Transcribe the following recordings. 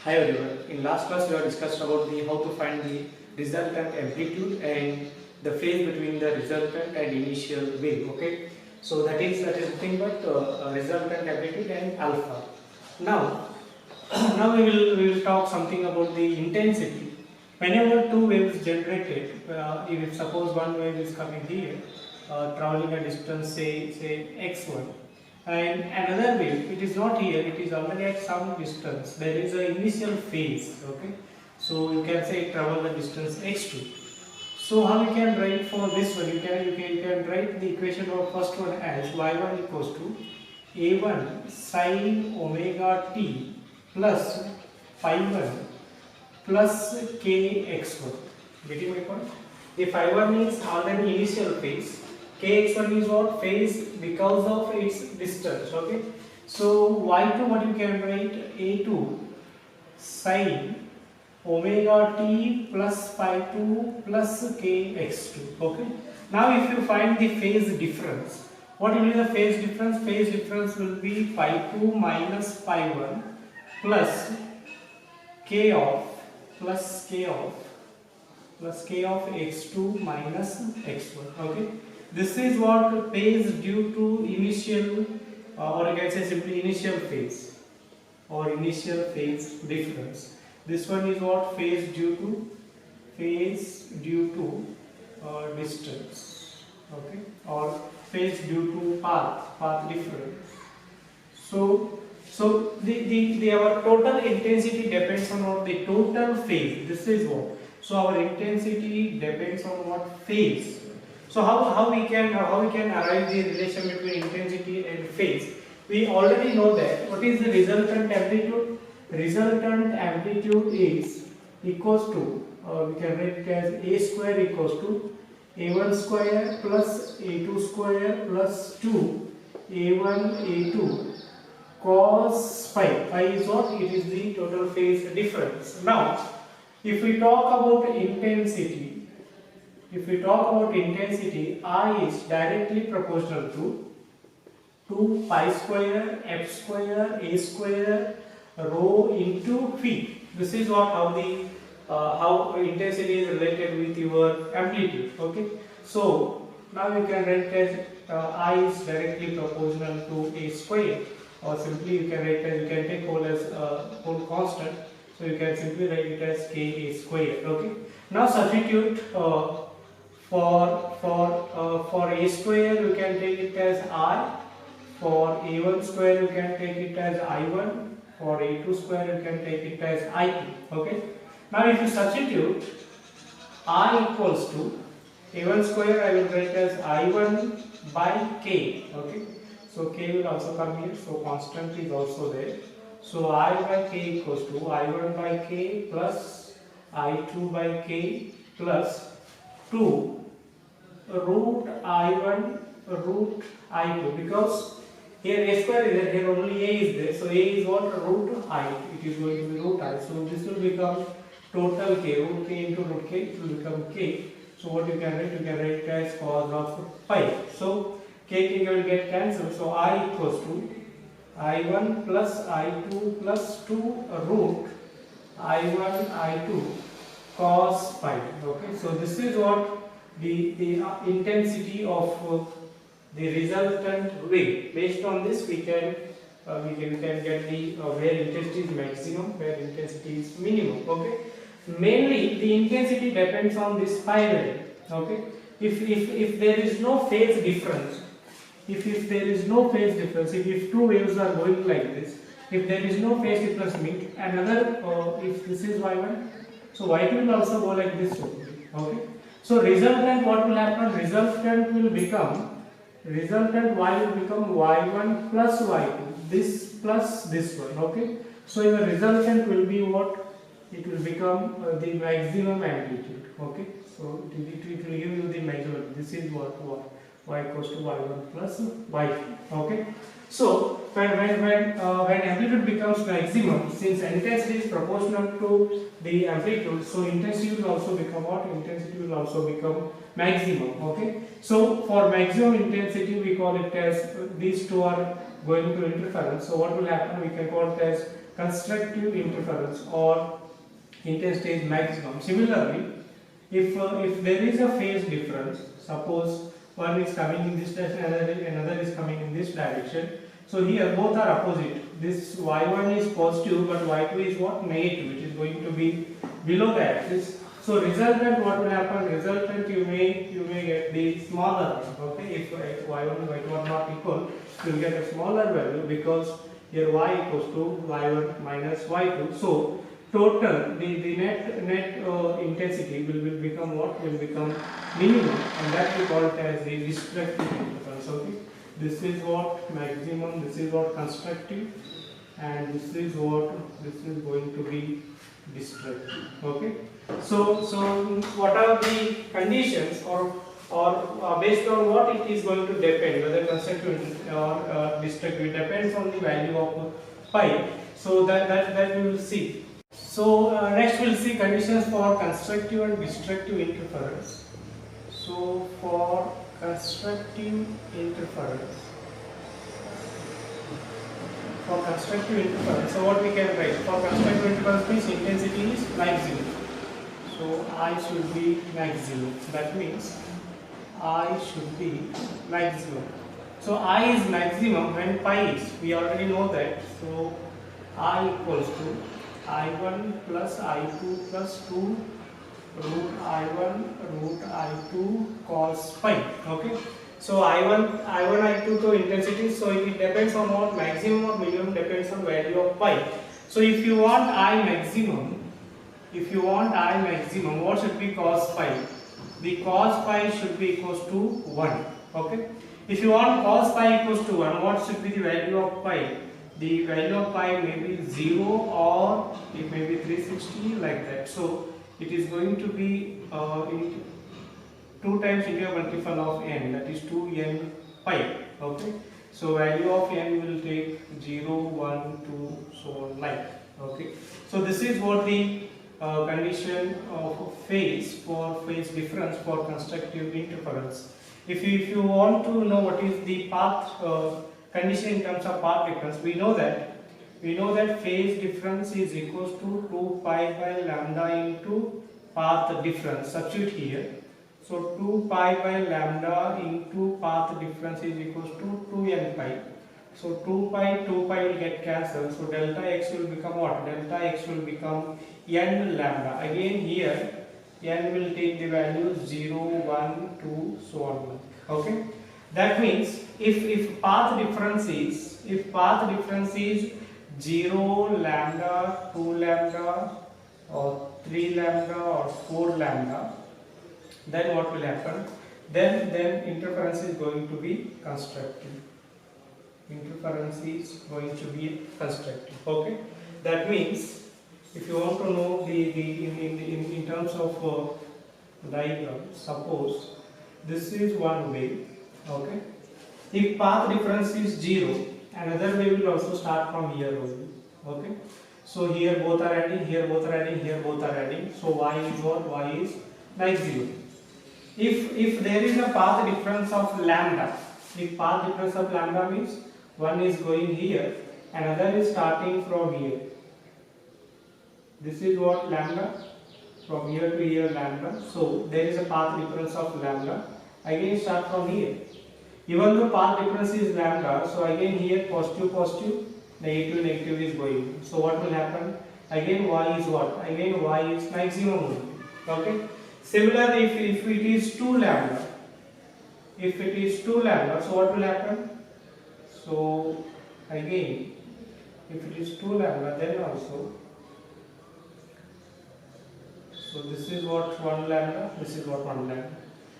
Hi everyone. In last class we have discussed about the how to find the resultant amplitude and the phase between the resultant and initial wave. Okay, so that is nothing but resultant amplitude and alpha. Now now we will talk something about the intensity. Whenever two waves generated, if suppose one wave is coming here, traveling a distance say x1, and another wave it is not here, it is already at some distance. There is an initial phase. Okay, so you can say it travel the distance x2. So how you can write for this one? You can write the equation of first one as y1 equals to a1 sin omega t plus phi 1 plus kx1. Getting my point? The phi 1 is already initial phase. Kx1 is what? Phase because of its distance. Okay. So y2 what you can write? A2 sin omega t plus phi 2 plus kx2. Okay. Now if you find the phase difference, what will be the phase difference? Phase difference will be phi 2 minus phi 1 plus k of x2 minus x1. Okay, this is what phase due to initial or you can say simply initial phase or initial phase difference. This one is what? Phase due to distance. Okay, or phase due to path difference. So the our total intensity depends on what? The total phase. This is what. So our intensity depends on what? Phase. So how we can arrive the relation between intensity and phase? We already know that. What is the resultant amplitude? Resultant amplitude is equals to we can write it as a square equals to a1 square plus a2 square plus 2 a1 a2 cos phi. Phi is what? It is the total phase difference. Now, if we talk about intensity, I is directly proportional to 2 pi square f square a square rho into phi. This is what how intensity is related with your amplitude. Okay. So now you can write as I is directly proportional to a square. Or simply you can write as, you can take whole as whole constant, so you can simply write it as k a square. Okay. Now substitute for a square you can take it as I, for a1 square you can take it as I1, for a2 square you can take it as I2. Okay. Now if you substitute I equals to a1 square, I will write as I1 by k. Okay. So k will also come here, so constant is also there. So I by k equals to I1 by k plus I2 by k plus 2 root I1 root I2, because here a square is there, here only a is there. So a is what? Root I. It is going to be root I. So this will become total k, root k into root k, it will become k. So what you can write? You can write as cos of pi. So k will get cancelled. So I equals to I1 plus I2 plus 2 root I1 I2 cos pi. Okay. So this is what the intensity of the resultant wave. Based on this, we can get the where intensity is maximum, where intensity is minimum. Okay. Mainly the intensity depends on this pi value. Okay. If there is no phase difference, if there is no phase difference, if two waves are going like this, if there is no phase difference, means another if this is y1, so y2 will also go like this. Okay. So resultant, what will happen? Resultant y will become y1 plus y2, this plus this one. Okay. So your resultant will be what? It will become the maximum amplitude. Okay. So it will give you the maximum. This is what y equals to y1 plus y2. Okay. So when amplitude becomes maximum, since intensity is proportional to the amplitude, so intensity will also become what? Intensity will also become maximum. Okay. So for maximum intensity we call it as these two are going to interference. So what will happen? We can call it as constructive interference or intensity is maximum. Similarly, if there is a phase difference, suppose one is coming in this direction, another is coming in this direction. So here both are opposite. This y1 is positive, but y2 is what? Negative, which is going to be below the axis. So resultant, what will happen? Resultant, you may get the smaller. Okay, if y1 and y2 are not equal, you will get a smaller value because here y equals to y1 minus y2. So total, the net intensity will become what? Will become minimum, and that we call it as the destructive interference. Okay, this is what maximum, this is what constructive, and this is going to be destructive. Okay, so what are the conditions, or based on what it is going to depend, whether constructive or destructive? It depends on the value of pi. So that we will see. So next we will see conditions for constructive and destructive interference. So for constructive interference, so what we can write for constructive interference means intensity is maximum. So I should be maximum. That means I should be maximum. So I is maximum when pi is. We already know that. So I equals to I1 plus I2 plus 2 root I1 root I2 cos pi. Okay. So I1 I2 to intensity. So it depends on what? Maximum or minimum depends on value of pi. So if you want I maximum, what should be cos pi? The cos pi should be equals to 1. Okay. If you want cos pi equals to 1, what should be the value of pi? The value of pi may be 0 or it may be 360, like that. So it is going to be 2 times into a multiple of n, that is 2n pi. Okay. So value of n will take 0, 1, 2, so on, like. Okay. So this is what the condition of phase difference for constructive interference. If you want to know what is the path condition in terms of path difference, we know that phase difference is equals to 2 pi by lambda into path difference. Substitute here. So 2 pi by lambda into path difference is equals to 2n pi. So 2 pi will get cancelled. So delta x will become what? Delta x will become n lambda. Again here n will take the value 0, 1, 2, so on. Okay. That means if path difference is 0, lambda, 2 lambda, or 3 lambda, or 4 lambda, then what will happen? Then interference is going to be constructive. Okay. That means if you want to know in terms of diagram, suppose this is one way. Okay. If path difference is 0, another way will also start from here only. Okay. So here both are adding, here both are adding, here both are adding. So y is what? Y is maximum. If there is a path difference of lambda, if path difference of lambda means one is going here, another is starting from here. This is what? Lambda. From here to here lambda. So there is a path difference of lambda. Again start from here. Even though path difference is lambda, so again here positive, negative is going. So what will happen? Again y is what? Again y is maximum. Okay. Similarly, if it is 2 lambda, so what will happen? So again, if it is 2 lambda, then also, so this is what 1 lambda, this is what 1 lambda.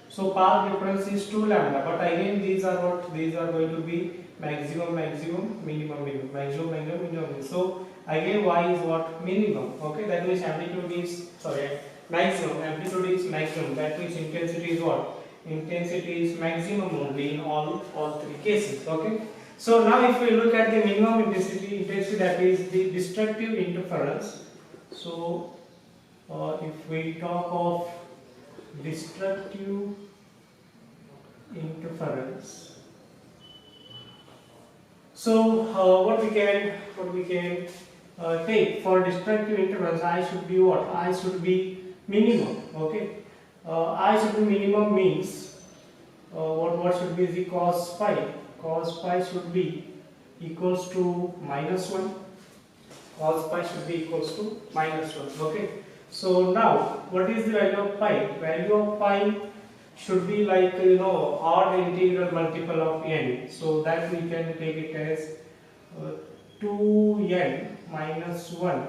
So path difference is 2 lambda, but again these are going to be maximum, minimum, maximum. So again y is what? Minimum. Okay, that means amplitude is maximum, amplitude is maximum. That means intensity is what? Intensity is maximum only in all 3 cases. Okay. So now if we look at the minimum intensity, that is the destructive interference. So if we talk of destructive interference, so what we can take for destructive intervals, I should be what? I should be minimum. Okay, I should be minimum means what should be the cos phi? Cos phi should be equals to -1. Cos pi should be equals to -1. Okay. So now, what is the value of pi? Value of pi should be like odd integral multiple of n. So that we can take it as 2n minus 1,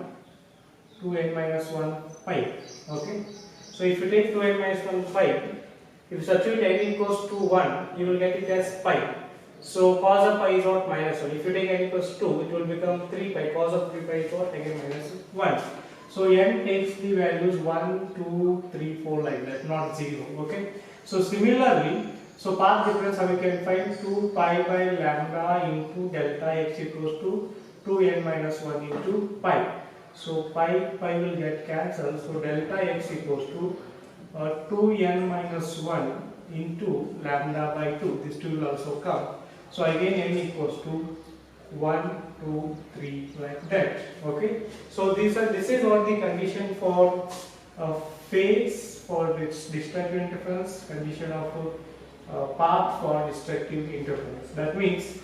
2n minus 1 pi. Okay. So if you take 2n minus 1 pi, if you substitute n equals to 1, you will get it as pi. So cos of pi is what? -1. If you take n equals 2, it will become 3 pi. Cos of 3 pi is what? Again -1. So n takes the values 1, 2, 3, 4 like that, not 0. Okay. So similarly, so path difference we can find 2 pi by lambda into delta x equals to 2n minus 1 into pi. So pi will get cancelled. So delta x equals to 2n minus 1 into lambda by 2. This 2 will also come. So again n equals to 1, 2, 3 like that. Okay. So this is what the condition for phase for its destructive interference, condition of path for destructive interference. That means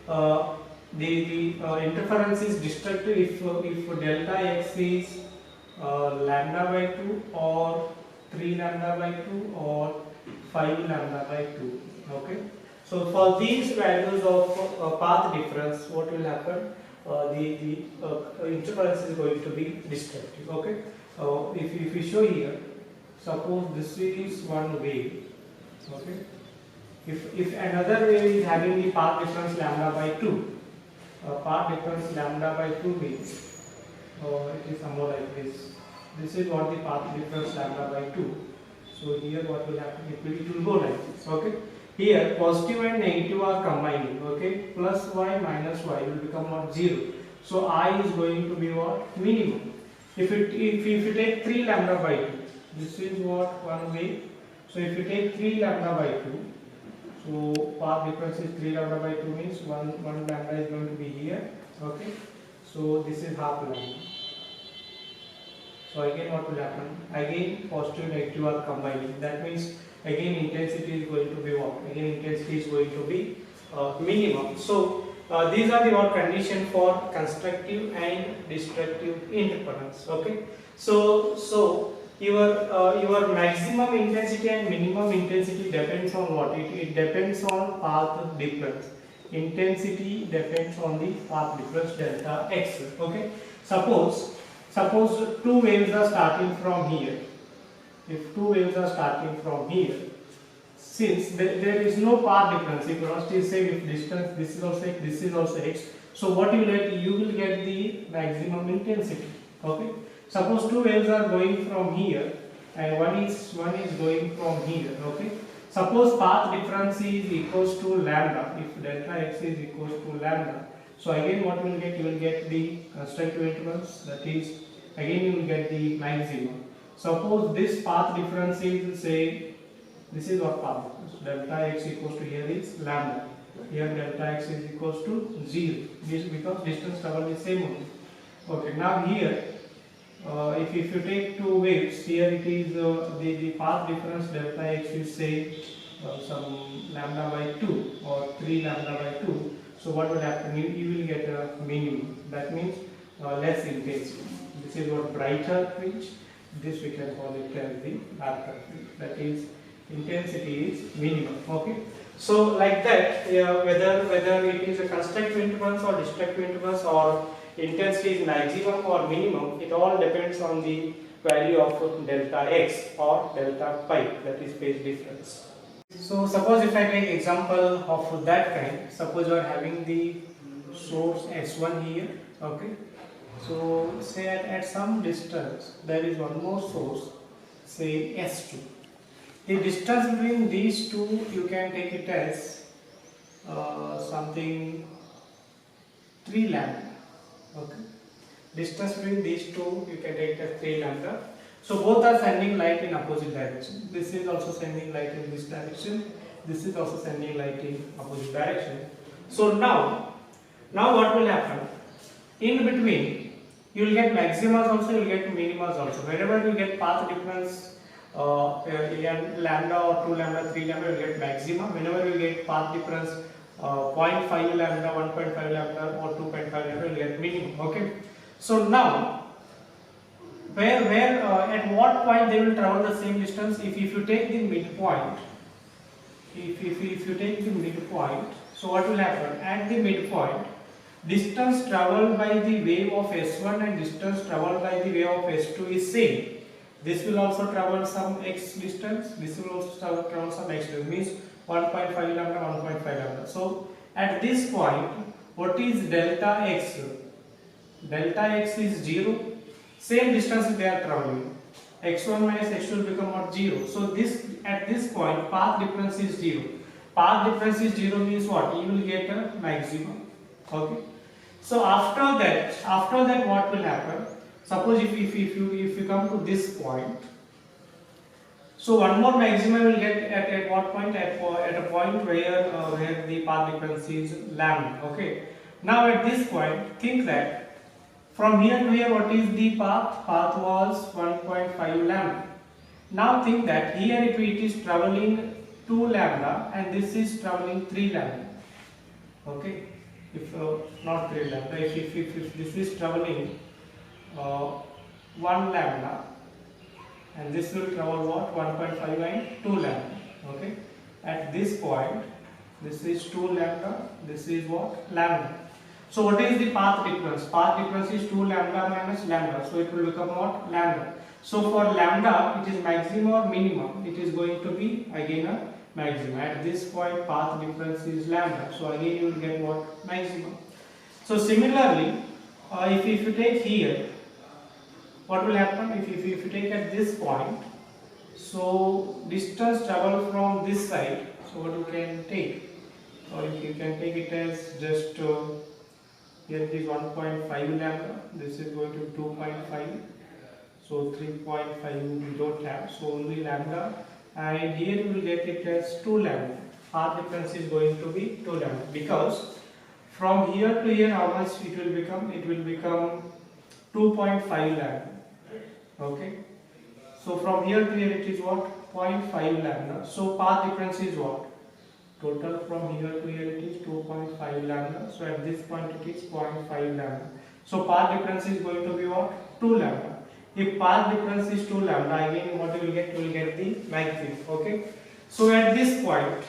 the interference is destructive if delta x is lambda by 2 or 3 lambda by 2 or 5 lambda by 2. Okay. So for these values of path difference, what will happen? The interference is going to be destructive. Okay. If we show here, suppose this is one wave. Okay. If another wave is having the path difference lambda by 2, path difference lambda by 2 means it is somewhat like this. This is what the path difference lambda by 2. So here what will happen? It will go like this. Okay. Here positive and negative are combining. Okay. Plus y minus y will become what? 0. So I is going to be what? Minimum. If you take 3 lambda by 2, this is what? One wave. So if you take 3 lambda by 2, so path difference is 3 lambda by 2 means 1 lambda is going to be here. Okay. So this is half lambda. So again what will happen? Again positive and negative are combining. That means again intensity is going to be what? Again intensity is going to be minimum. So these are the what condition for constructive and destructive interference. Okay. So your maximum intensity and minimum intensity depends on what? It depends on path difference. Intensity depends on the path difference delta x. Okay. Suppose two waves are starting from here. If two waves are starting from here, since there is no path difference, if velocity is same, if distance, this is also x, this is also x. So what you will get? You will get the maximum intensity. Okay. Suppose two waves are going from here and one is going from here. Okay. Suppose path difference is equals to lambda. If delta x is equals to lambda, so again what you will get? You will get the constructive intervals. That is, again you will get the maximum. Suppose this path difference is, say, this is what path difference. Delta x equals to, here is lambda. Here delta x is equals to 0. This because distance traveled is same only. Okay. Now here, if you take two waves, here it is the path difference delta x is say some lambda by 2 or 3 lambda by 2. So what will happen? You will get a minimum. That means less intensity. This is what brighter fringe. This we can call it as the darker fringe. That is, intensity is minimum. Okay. So like that, whether it is a constructive intervals or destructive intervals or intensity is maximum or minimum, it all depends on the value of delta x or delta pi, that is phase difference. So suppose if I take example of that kind, suppose you are having the source S1 here. Okay. So say at some distance there is one more source, say S2. The distance between these two you can take it as something 3 lambda. Okay. Distance between these two you can take it as 3 lambda. So both are sending light in opposite direction. This is also sending light in this direction. This is also sending light in opposite direction. So now what will happen? in between you will get maximas also, you will get minimas also. Wherever you get path difference lambda or 2 lambda, 3 lambda, you will get maxima. Whenever you get path difference 0.5 lambda, 1.5 lambda or 2.5 lambda, you will get minimum. Okay. So now where at what point they will travel the same distance? If you take the midpoint, if you take the midpoint, so what will happen at the midpoint? Distance traveled by the wave of S1 and distance traveled by the wave of S2 is same. This will also travel some x distance, this will also travel some x distance, means 1.5 lambda, 1.5 lambda. So at this point, what is delta x? Delta x is 0, same distance they are traveling. x1 minus x2 will become what? 0. So this at this point path difference is 0. Path difference is 0 means what? You will get a maximum. Okay. So after that what will happen? Suppose if you come to this point, so one more maximum will get at what point? At a point where the path difference is lambda. Okay. Now at this point, think that from here to here, what is the path? Path was 1.5 lambda. Now think that here if it is traveling 2 lambda and this is traveling 3 lambda. Okay. If not 3 lambda, if this is traveling 1 lambda and this will travel what? 1.5 and 2 lambda. Okay. At this point, this is 2 lambda, this is what? Lambda. So what is the path difference? Path difference is 2 lambda minus lambda. So it will become what? Lambda. So for lambda, it is maximum or minimum. It is going to be again a maximum. At this point, path difference is lambda. So again you will get what? Maximum. So similarly, if you take here, what will happen? If you take at this point, so distance travel from this side. So what you can take? Or you can take it as just here it is 1.5 lambda, this is going to 2.5, so 3.5 we don't have, so only lambda, and here we will get it as 2 lambda. Path difference is going to be 2 lambda, because from here to here how much it will become? It will become 2.5 lambda. Okay, so from here to here it is what? 0.5 lambda. So path difference is what? Total from here to here it is 2.5 lambda. So at this point it is 0.5 lambda. So path difference is going to be what? 2 lambda. If path difference is 2 lambda, again what you will get? You will get the maximum. Okay. So at this point,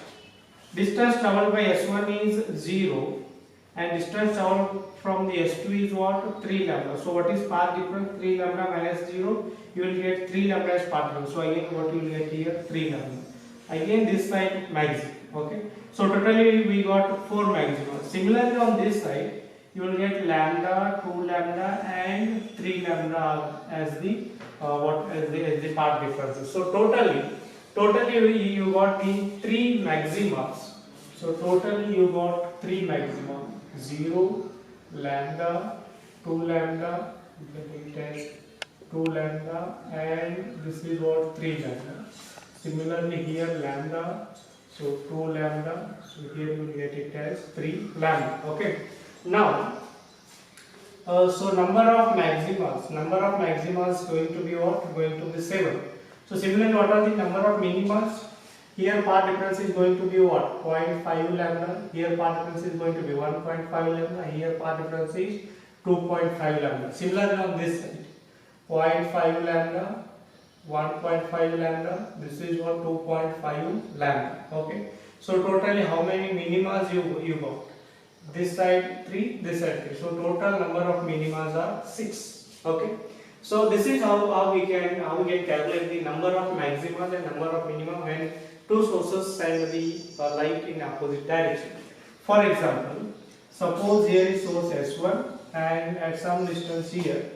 distance traveled by S1 is 0 and distance traveled from the S2 is what? 3 lambda. So what is path difference? 3 lambda minus 0. You will get 3 lambda as path difference. So again what you will get here? 3 lambda. Again this side maximum. Okay, so totally we got 4 maxima. Similarly on this side you will get lambda, 2 lambda and 3 lambda as the the path differences. So totally you got the 3 maximas. So totally you got 3 maxima: 0, lambda, 2 lambda, you can take it as 2 lambda, and this is what? 3 lambda. Similarly here lambda, so 2 lambda, so here you will get it as 3 lambda. Okay. Now, so number of maximas going to be what? Going to be 7. So similarly, what are the number of minimas? Here path difference is going to be what? 0.5 lambda. Here path difference is going to be 1.5 lambda. Here path difference is 2.5 lambda. Similarly on this side, 0.5 lambda, 1.5 lambda, this is what? 2.5 lambda. Okay, so totally how many minimas you got? This side 3, this side 3. So total number of minimas are 6. Okay, so this is how we can calculate the number of maximas and number of minima when two sources send the light in opposite direction. For example, suppose here is source S1 and at some distance here,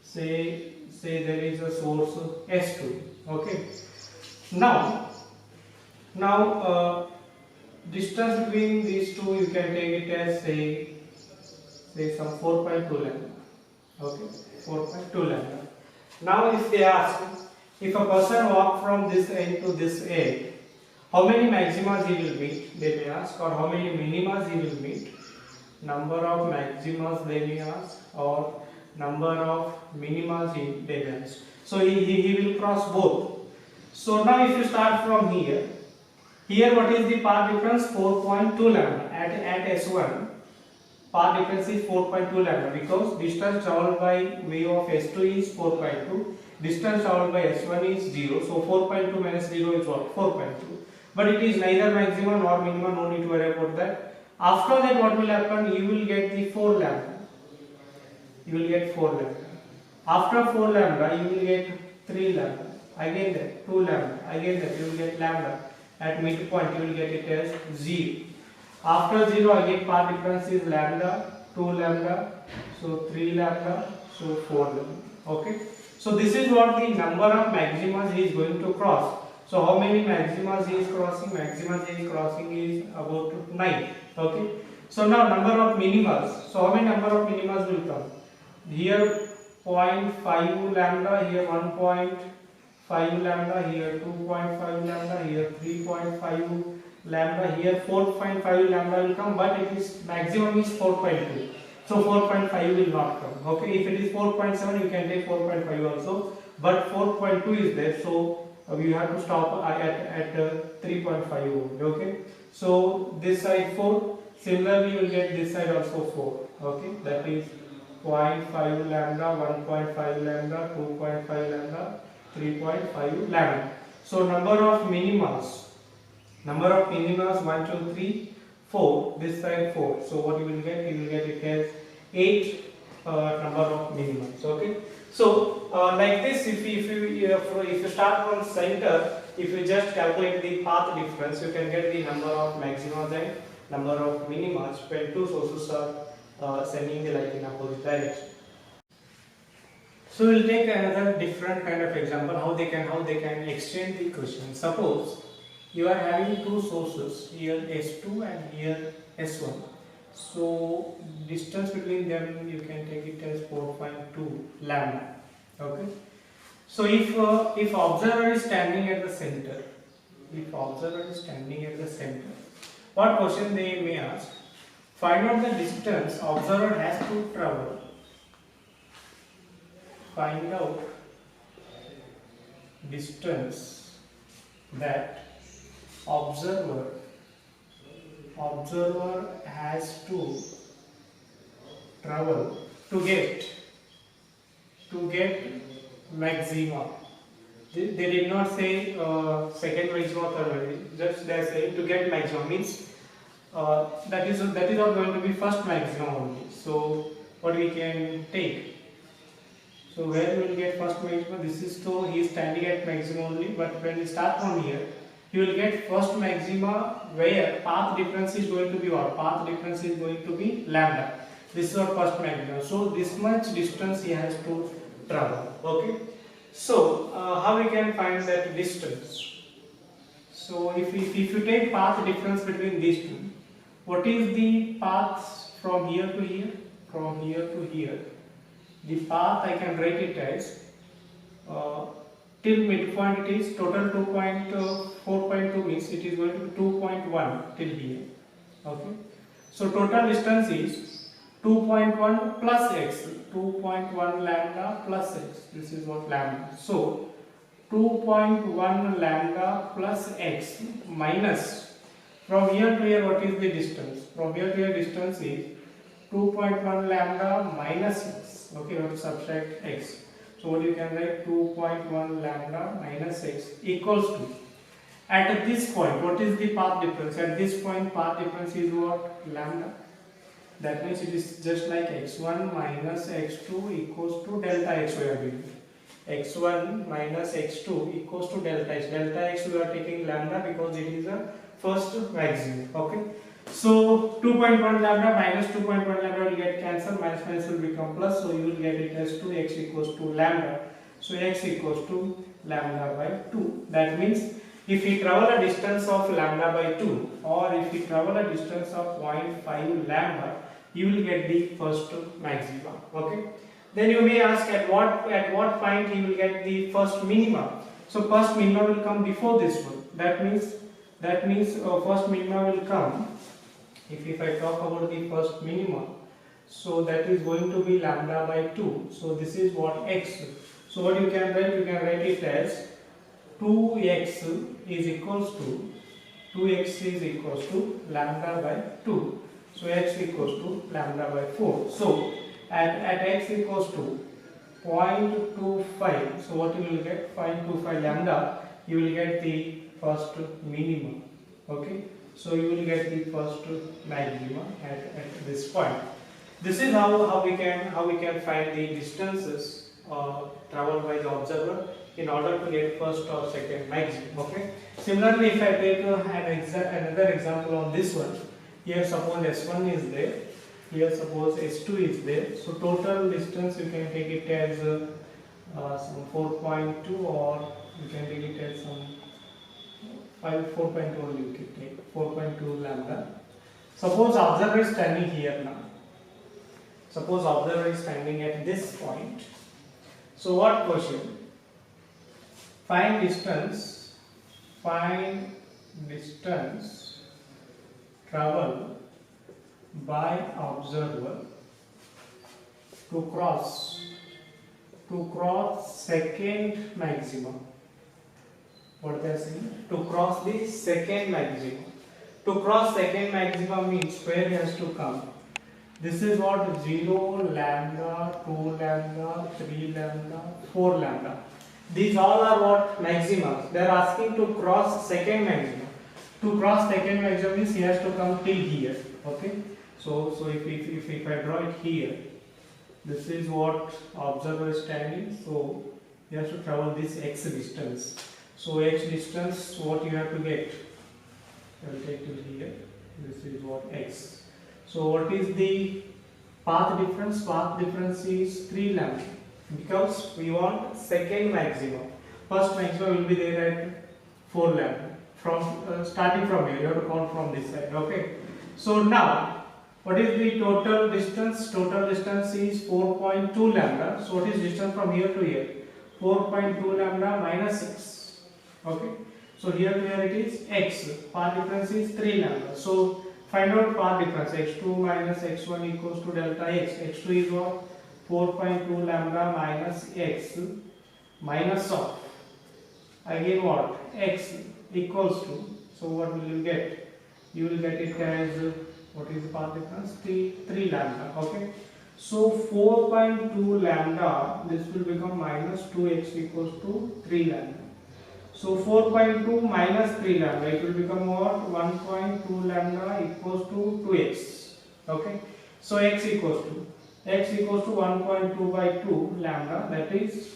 say there is a source S2. Okay, now distance between these two you can take it as say some 4.2 lambda. Okay, 4.2 lambda. Now if they ask, if a person walk from this end to this end, how many maximas he will meet, they may ask, or how many minimas he will meet. number of maximas they may ask, or number of minimas they may ask. So he will cross both. So now if you start from here, what is the path difference? 4.2 lambda at S1. Path difference is 4.2 lambda because distance traveled by way of S2 is 4.2, distance traveled by S1 is 0. So 4.2 minus 0 is what? 4.2. But it is neither maximum nor minimum, no need to worry about that. After that, what will happen? You will get the 4 lambda. You will get 4 lambda. After 4 lambda, you will get 3 lambda. Again that 2 lambda. Again that you will get lambda. At midpoint, you will get it as 0. After 0, again path difference is lambda, 2 lambda, so 3 lambda, so 4 lambda. Okay. So this is what the number of maximas he is going to cross. So how many maximas he is crossing? Maximas he is crossing is about 9. Okay. So now number of minimas. So how many number of minimas will come? Here 0.5 lambda, here 1.5 lambda, here 2.5 lambda, here 3.5 lambda, here 4.5 lambda will come, but it is maximum is 4.2. So 4.5 will not come. Okay. If it is 4.7, you can take 4.5 also, but 4.2 is there, so we have to stop at 3.5 only. Okay. So this side 4. Similarly, you will get this side also 4. Okay. That is 0.5 lambda, 1.5 lambda, 2.5 lambda, 3.5 lambda. So number of minimas 1, 2, 3, 4. This side 4. So what you will get? You will get it as 8 number of minimums. Okay. So like this, if you start from center, if you just calculate the path difference, you can get the number of maximas and number of minimas when two sources are sending the light in opposite direction. So we'll take another different kind of example how they can extend the question. Suppose you are having two sources, here S2 and here S1. So distance between them you can take it as 4.2 lambda. Okay. So if observer is standing at the center, what question they may ask? Find out the distance observer has to travel. Find out distance that observer has to travel to get maxima. They did not say second maxima, third maxima. Just they are saying to get maxima means that is not going to be first maxima only. So what we can take? So where we will get first maxima? This is so he is standing at maxima only. But when we start from here, you will get first maxima where path difference is going to be what? Path difference is going to be lambda. This is our first maxima. So this much distance he has to travel. Okay. So how we can find that distance? So if you take path difference between these two, what is the path from here to here? From here to here. The path I can write it as till midpoint it is total 4.2 means it is going to be 2.1 till here. Okay. So total distance is 2.1 plus x, 2.1 lambda plus x. This is what lambda. So 2.1 lambda plus x minus from here to here what is the distance? From here to here distance is 2.1 lambda minus x. Okay, we have to subtract x. So what you can write 2.1 lambda minus x equals to, at this point what is the path difference? At this point path difference is what? Lambda. That means it is just like x1 minus x2 equals to delta x we are doing. x1 minus x2 equals to delta x. Delta x we are taking lambda because it is a first maximum. Okay. So 2.1 lambda minus 2.1 lambda will get cancelled, minus minus will become plus, so you will get it as 2x equals to lambda. So x equals to lambda by 2. That means if we travel a distance of lambda by 2 or if we travel a distance of 0.5 lambda, you will get the first maxima. Okay. Then you may ask at what point you will get the first minima. So first minima will come before this one. That means first minima will come if I talk about the first minimum, so that is going to be lambda by 2. So this is what x. So what you can write? You can write it as 2x is equals to 2x is equals to lambda by 2. So x equals to lambda by 4. So at x equals to 0.25, so what you will get? 0.25 lambda, you will get the first minimum. Okay, so you will get the first maximum at this point. This is how we can find the distances traveled by the observer in order to get first or second maximum. Okay. Similarly, if I take another example on this one, here suppose S1 is there, here suppose S2 is there. So total distance you can take it as some 4.2, or you can take it as some 4.2 only. You can take 4.2 lambda. Suppose observer is standing here now. Suppose observer is standing at this point. So what question? Find distance travel by observer to cross second maximum. What they are saying? To cross the second maximum. To cross second maximum means where has to come? This is what 0, lambda, 2 lambda, 3 lambda, 4 lambda. These all are what? Maxima. They are asking to cross second maximum. To cross second maximum means he has to come till here. Okay. So if I draw it here, this is what observer is standing. So he has to travel this x distance. So x distance, what you have to get? I will take till here. This is what x. So what is the path difference? Path difference is 3 lambda, because we want second maximum. First maximum will be there at 4 lambda. From starting from here, you have to count from this side. Okay. So now, what is the total distance? Total distance is 4.2 lambda. So what is distance from here to here? 4.2 lambda minus 6. Okay. So here to here it is x. Path difference is 3 lambda. So find out path difference. x2 minus x1 equals to delta x. x2 is what? 4.2 lambda minus x minus of again what? X equals to. So what will you get? You will get it as what is the path difference? 3 lambda. Okay. So 4.2 lambda, this will become minus 2x equals to 3 lambda. So 4.2 minus 3 lambda, it will become what? 1.2 lambda equals to 2x. Okay. So x equals to 1.2 by 2 lambda, that is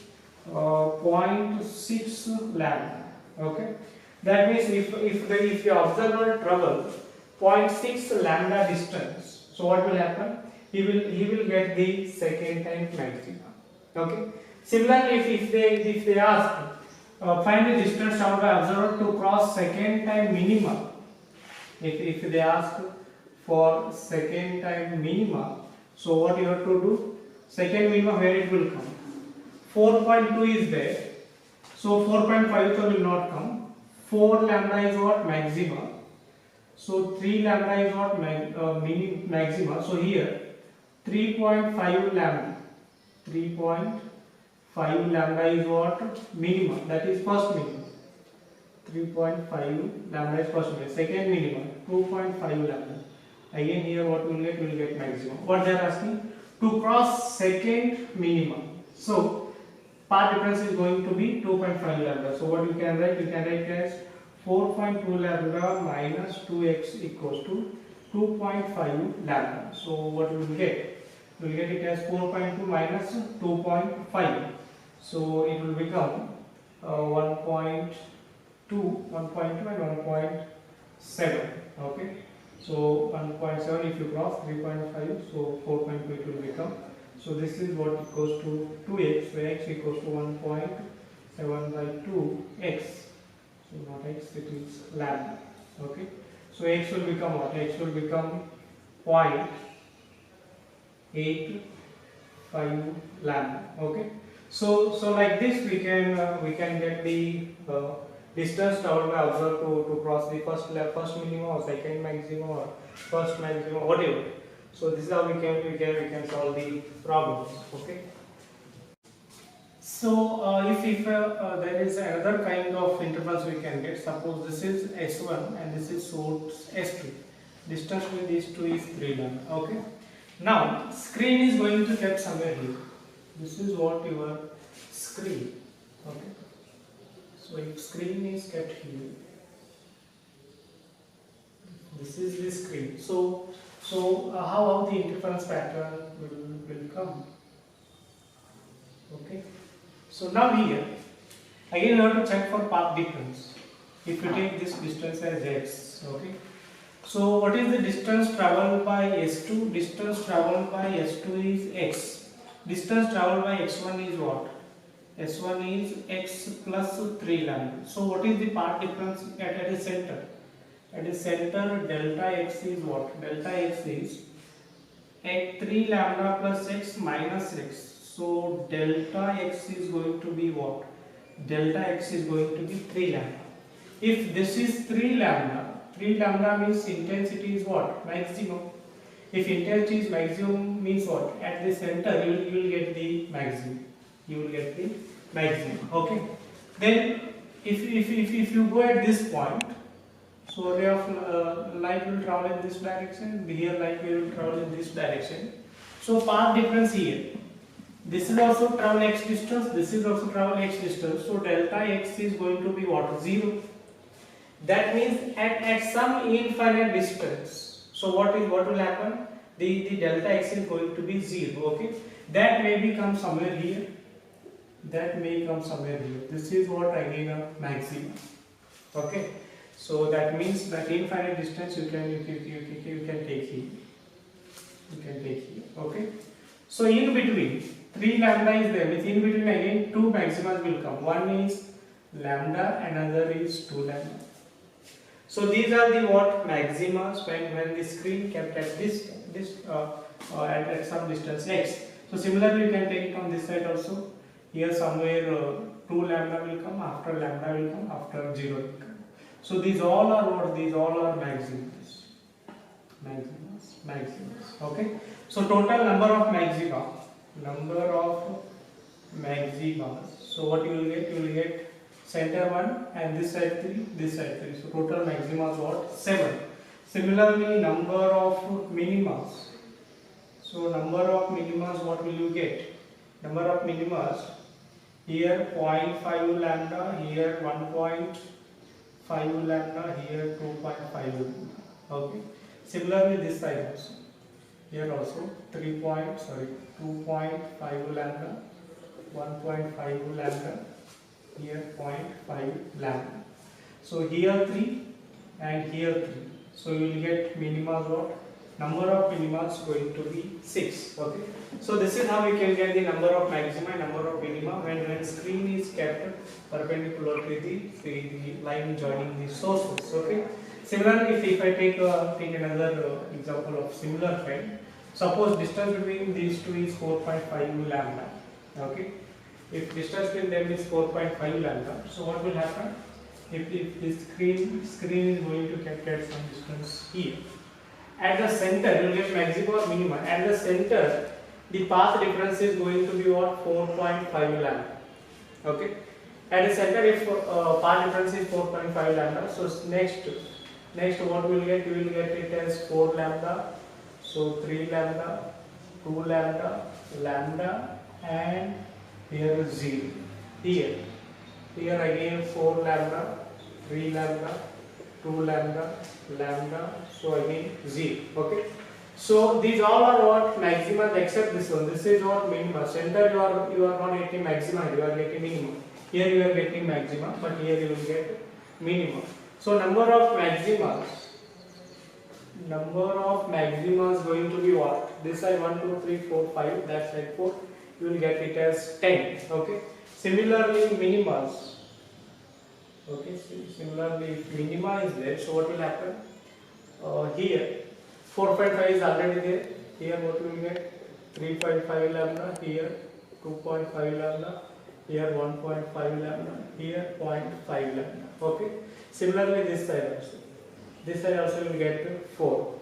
0.6 lambda. Okay. That means if the observer travels 0.6 lambda distance, so what will happen? He will get the second time maximum. Okay. Similarly, if they ask find the distance traveled by observer to cross second time minimum, if they ask for second time minimum, so what you have to do? Second minimum, where it will come? 4.2 is there, so 4.5 will not come. 4 lambda is what? Maxima. So 3 lambda is what? Maxima. So here 3.5 lambda. 3.5 lambda is what? Minimum. That is first minimum. 3.5 lambda is first minimum. Second minimum 2.5 lambda. Again here what we will get? We will get maximum. What they are asking? To cross second minimum. So path difference is going to be 2.5 lambda. So what you can write? You can write as 4.2 lambda minus 2x equals to 2.5 lambda. So what you will get? You will get it as 4.2 minus 2.5. So it will become 1.2 and 1.7. Okay. So 1.7 if you cross 3.5, so 4.2 it will become. So this is what equals to 2x, so x equals to 1.7 by 2x. So not x, it is lambda. Okay. So x will become what? X will become 0.85 lambda. Okay. So like this we can get the distance traveled by observer to cross the first minimum or second maximum or first maximum, whatever. So this is how we can solve the problems. Okay. So if there is another kind of intervals we can get. Suppose this is S1 and this is source S2. Distance between these two is 3 lambda. Okay. Now screen is going to get somewhere here. This is what your screen. Okay. So if screen is kept here, this is the screen. So how the interference pattern will come. Okay. So now here again you have to check for path difference. If you take this distance as x, okay. So what is the distance traveled by S2? Distance traveled by S2 is x. Distance traveled by x1 is what? S1 is x plus 3 lambda. So what is the path difference at the center? At the center delta x is what? Delta x is x 3 lambda plus x minus x. So delta x is going to be what? Delta x is going to be 3 lambda. If this is 3 lambda means intensity is what? Maximum. If intensity is maximum means what? At the center you will get the maximum. You will get the maximum. Okay. Then if you go at this point, so ray of light will travel in this direction. Here light will travel in this direction. So path difference here. This is also travel x distance, this is also travel x distance. So delta x is going to be what? 0. That means at some infinite distance. So what will happen? The delta x is going to be 0. Okay. That may become somewhere here. That may come somewhere here. This is what again a maximum. Okay. So that means that infinite distance you can take here. You can take here. Okay. So in between 3 lambda is there, means in between again 2 maximas will come. One is lambda, another is 2 lambda. So these are the what maximas when the screen kept at at some distance x. So similarly you can take it on this side also. Here somewhere 2 lambda will come, after lambda will come, after 0 will come. So these all are what? These all are maximas. Okay. So total number of maxima. So what you will get? You will get center 1 and this side 3, this side 3. So total maxima is what? 7. Similarly, number of minimas. So number of minimas, what will you get? Number of minimas, here 0.5 lambda, here 1.5 lambda, here 2.5 lambda. Okay. Similarly, this side also. Here also 2.5 lambda, 1.5 lambda, here 0.5 lambda. So here 3 and here 3. So you will get minima what? Number of minima is going to be 6. Okay. So this is how we can get the number of maxima and number of minima when screen is kept perpendicular to the line joining the sources. Okay. Similarly, if I take another example of similar kind, suppose distance between these two is 4.5 lambda. Okay. If distance between them is 4.5 lambda, so what will happen? If the screen is going to capture some distance here, at the center you will get maximum or minimum. At the center, the path difference is going to be what? 4.5 lambda. Okay. At the center, if path difference is 4.5 lambda, so next what we will get? We will get it as 4 lambda. So 3 lambda, 2 lambda, lambda, and here is 0. Here again 4 lambda, 3 lambda, 2 lambda, lambda, so again 0. Okay. So these all are what? Maxima except this one. This is what? Minima. Center you are not getting maxima, you are getting minimum. Here you are getting maxima, but here you will get minimum. So number of maximas is going to be what? This side 1, 2, 3, 4, 5, that side 4. You will get it as 10. Okay. Similarly, minimas. Okay. Similarly, if minima is there, so what will happen? Here 4.5 is already there. Here what will you get? 3.5 lambda. Here 2.5 lambda. here 1.5 lambda, here 0.5 lambda. Okay. Similarly, this side also. This side also will get 4.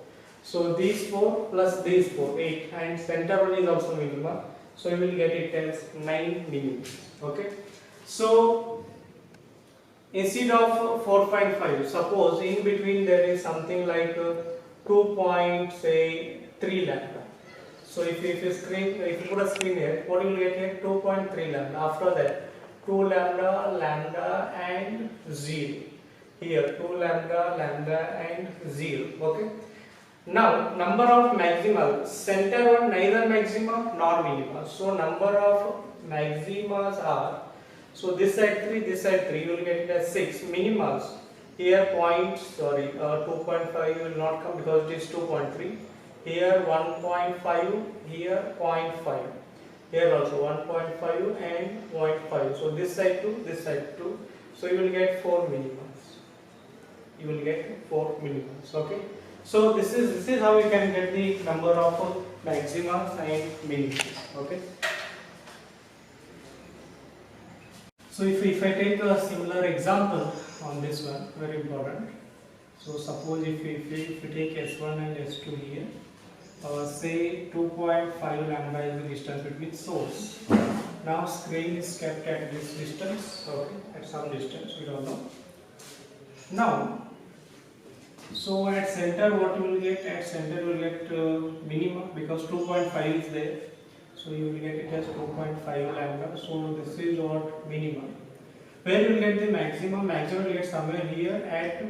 So these 4 plus these 4, 8, and center one is also minimum. So you will get it as 9 minimum. Okay. So instead of 4.5, suppose in between there is something like 2.3 lambda. So if you put a screen here, what you will get here? 2.3 lambda. After that, 2 lambda, lambda and 0. Here 2 lambda, lambda and 0. Okay. Now number of maximal, center one neither maxima nor minima. So number of maximas are, so this side 3, this side 3, you will get it as 6. Minimals here 2.5 will not come because it is 2.3. Here 1.5, here 0.5. Here also 1.5 and 0.5. So this side 2, this side 2. So you will get 4 minimals. You will get 4 minimals. Okay. So this is how you can get the number of maximas and minimums. Okay. So if I take a similar example on this one, very important. So suppose if we take S1 and S2 here, say 2.5 lambda is the distance between source. Now screen is kept at this distance, okay, at some distance, we don't know. Now, so at center what you will get? At center you will get minimum because 2.5 is there. So you will get it as 2.5 lambda. So this is what minimum. Where you will get the maximum? Maximum will get somewhere here at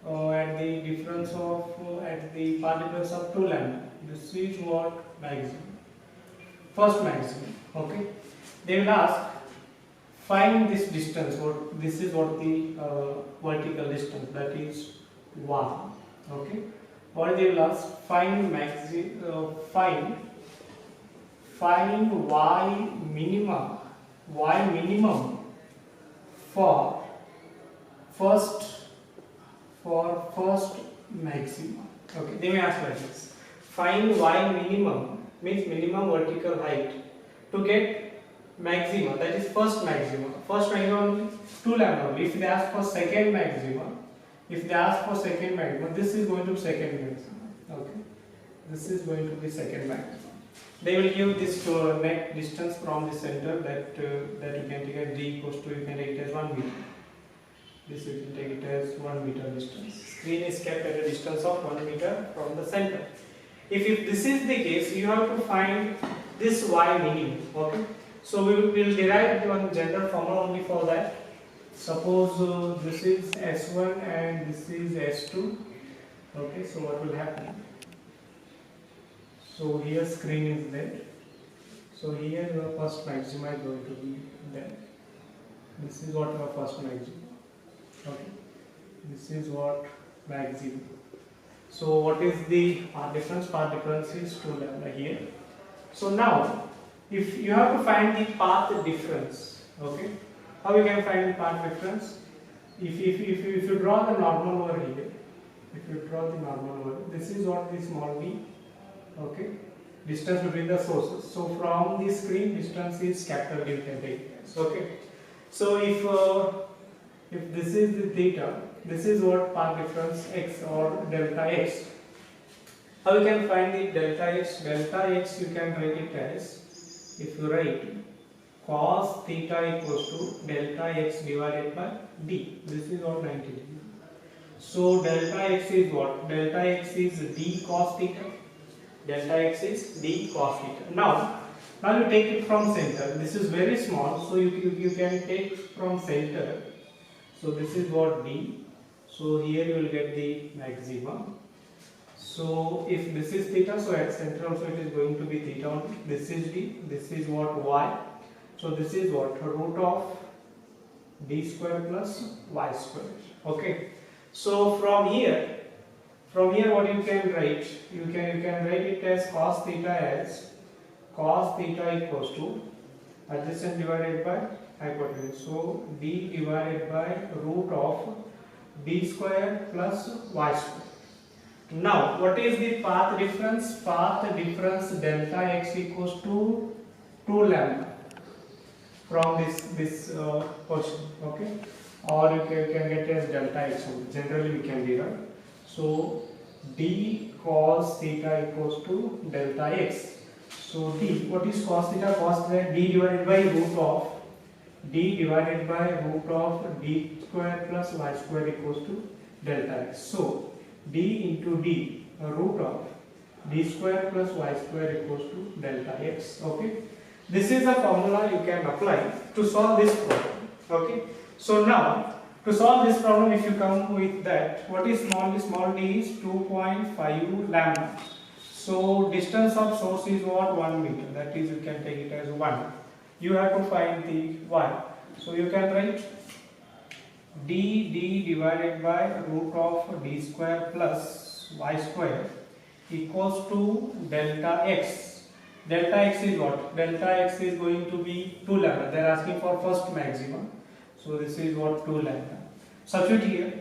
the difference of at the path difference of 2 lambda. This is what maximum. First maximum. Okay. They will ask, find this distance. What this is what the vertical distance, that is 1. Okay. Or they will ask, find y minimum for first maximum. Okay, they may ask like this. Find y minimum means minimum vertical height to get maxima, that is first maximum. First maximum 2 lambda. If they ask for second maximum, this is going to be second maximum. Okay, this is going to be second maximum. They will give this net distance from the center that you can take as d equals to, you can take it as 1 meter. This you can take it as 1 meter distance. Screen is kept at a distance of 1 meter from the center. If this is the case, you have to find this y minimum. Okay, so we will derive one general formula only for that. Suppose this is S1 and this is S2. Okay, so what will happen? So here screen is there. So here your first maxima is going to be there. This is what your first maxima. Okay, this is what maximum. So what is the path difference? Path difference is 2 lambda here. So now, if you have to find the path difference, okay, how you can find the path difference? If you draw the normal over here, this is what the small d, okay, distance between the sources. So from the screen, distance is capital D, you can take it as, okay. So if this is the theta, this is what path difference x or delta x. How you can find the delta x? Delta x you can write it as, if you write cos theta equals to delta x divided by d. This is what 90 degree. So delta x is what? Delta x is d cos theta. Delta x is d cos theta. Now you take it from center. This is very small, so you can take from center. So this is what d. So here you will get the maximum. So if this is theta, so at center also it is going to be theta only. This is d. This is what y. So this is what? Root of d square plus y square. Okay. So from here what you can write? You can write it as cos theta equals to adjacent divided by hypotenuse. So d divided by root of d square plus y square. Now what is the path difference? Path difference delta x equals to 2 lambda. from this portion, okay, or you can get as delta x. Generally we can derive. So d cos theta equals to delta x. So d, what is cos theta? Cos theta d divided by root of d square plus y square equals to delta x. So d into d root of d square plus y square equals to delta x. Okay, this is a formula you can apply to solve this problem. Okay, so now to solve this problem, if you come with that, what is small d is 2.5 lambda. So distance of source is what? 1 meter. That is, you can take it as 1. You have to find the y. So you can write d divided by root of d square plus y square equals to delta x. Delta x is what? Delta x is going to be 2 lambda. They are asking for first maximum. So this is what? 2 lambda. Substitute here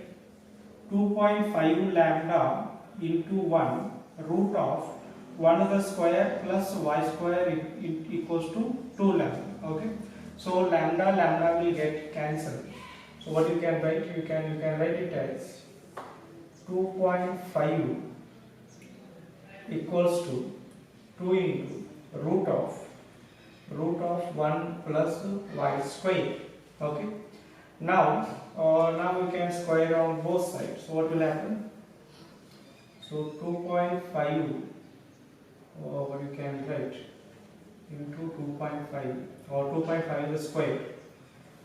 2.5 lambda into 1 root of 1 to the square plus y square equals to 2 lambda. Okay. So lambda will get cancelled. So what you can write? You can write it as 2.5 equals to 2 into root of 1 plus y square. Okay. Now we can square on both sides. So what will happen? So 2.5 what you can write into 2.5 or 2.5 the square.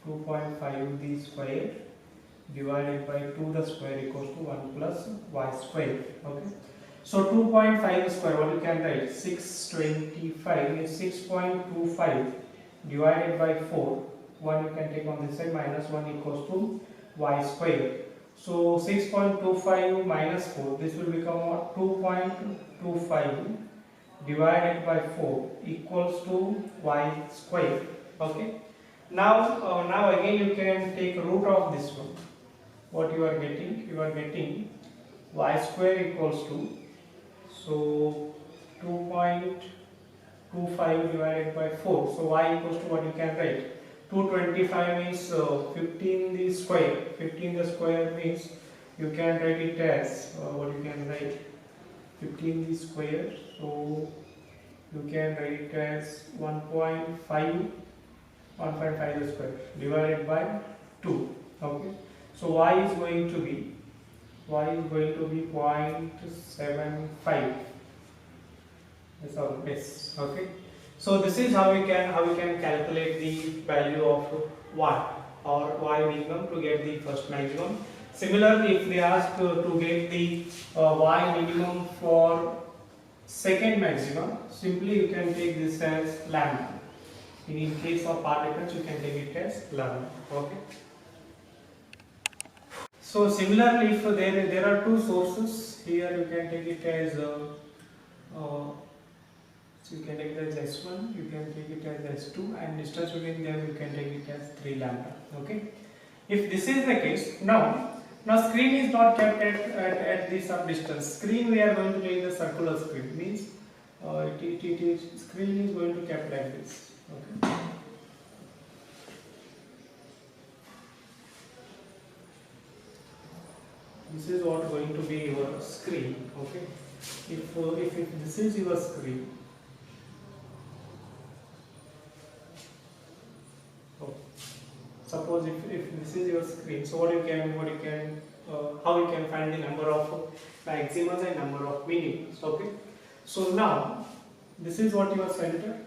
2.5 the square divided by 2 the square equals to 1 plus y square. Okay. So 2.5 square, what you can write? 625 is 6.25 divided by 4. 1 you can take on this side, minus 1 equals to y square. So 6.25 minus 4, this will become what? 2.25 divided by 4 equals to y square. Okay. Now again you can take root of this one. What you are getting? You are getting y square equals to, so 2.25 divided by 4. So y equals to what you can write? 225 means 15 the square. 15 the square means you can write it as what you can write? 15 the square. So you can write it as 1.5 the square divided by 2. Okay. So y is going to be 0.75. Yes. Okay. So this is how we can calculate the value of y or y minimum to get the first maximum. Similarly, if they ask to get the y minimum for second maximum, simply you can take this as lambda. In case of particles, you can take it as lambda. Okay. So similarly, if there are two sources, here you can take it as so you can take it as s1, you can take it as s2, and distance between them you can take it as 3 lambda. Okay. If this is the case, now screen is not kept at the some distance. Screen we are going to take the circular screen, means screen is going to kept like this. Okay. This is what going to be your screen. Okay. If this is your screen, suppose if this is your screen, so how you can find the number of maximas and number of minimums. Okay. So now this is what your center.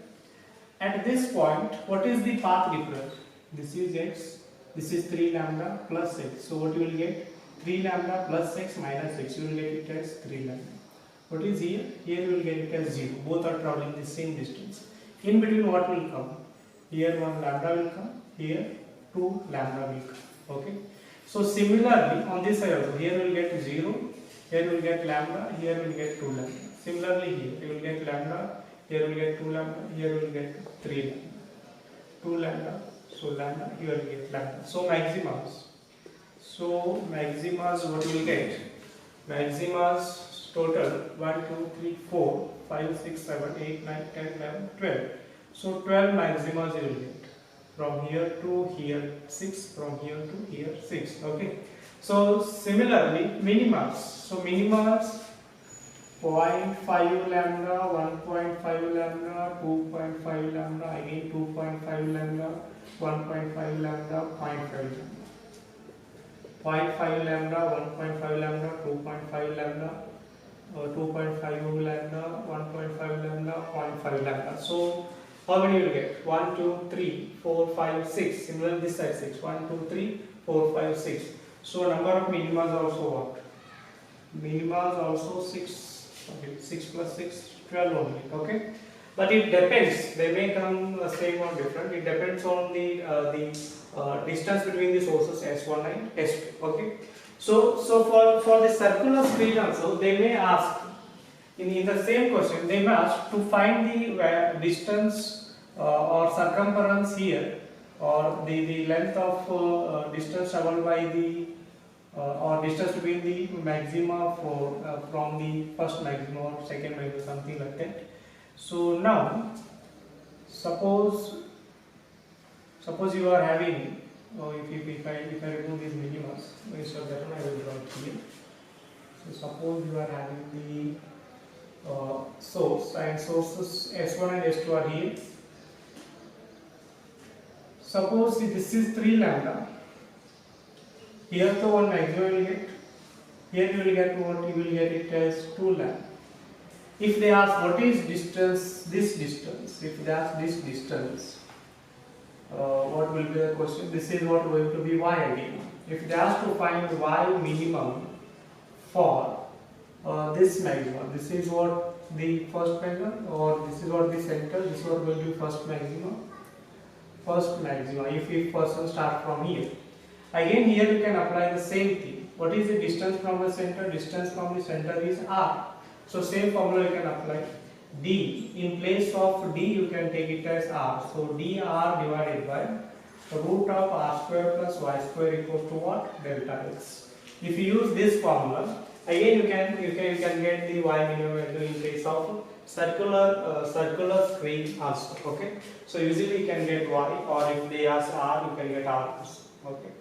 At this point, what is the path difference? This is x. This is 3 lambda plus x. So what you will get? 3 lambda plus x minus x. You will get it as 3 lambda. What is here? Here you will get it as 0. Both are traveling the same distance. In between, what will come? Here 1 lambda will come. Here 2 lambda will come. Okay. So similarly, on this side also, here we will get 0. Here we will get lambda. Here we will get 2 lambda. Similarly, here you will get lambda. Here we will get 2 lambda. Here we will get 3 lambda. 2 lambda. So lambda. Here we will get lambda. So maximas. What we will get? Maximas total 1, 2, 3, 4, 5, 6, 7, 8, 9, 10, 11, 12. So 12 maximas you will get. from here to here 6, from here to here 6. Okay. So similarly, minimals. So minimals 0.5 lambda, 1.5 lambda, 2.5 lambda, again 2.5 lambda, 1.5 lambda, 0.5 lambda, 1.5 lambda, 2.5 lambda, 2.5 lambda, 1.5 lambda, 0.5 lambda. So how many you will get? 1, 2, 3, 4, 5, 6. Similarly this side 6. 1, 2, 3, 4, 5, 6. So number of minimas also what? Minimas also 6. Okay, 6 plus 6, 12 only. Okay, but it depends. They may come same or different. It depends on the distance between the sources S1 and S2. Okay, so for the circular screen also they may ask in the same question they may ask to find the distance or circumference here, or the length of distance traveled by the or distance between the maxima from the first maxima or second maxima, something like that. So now suppose you are having, if I remove these minimas, instead of that one I will draw it here. So suppose you are having the source, and sources S1 and S2 are here. Suppose this is 3 lambda. Here the one maximum you will get. Here you will get what? You will get it as 2 lambda. If they ask what is distance, this distance, if they ask this distance, what will be the question? This is what going to be y again. If they ask to find y minimum for this maximum, this is what the first maximum, or this is what the center, this is what going to be first maximum. First maximum, if person start from here. Again here you can apply the same thing. What is the distance from the center? Distance from the center is r. So same formula you can apply. D, in place of D you can take it as r. So dr divided by root of r square plus y square equals to what? Delta x. If you use this formula, again you can get the y minimum value in case of circular screen also. Okay. So usually you can get y, or if they ask r you can get r. Okay.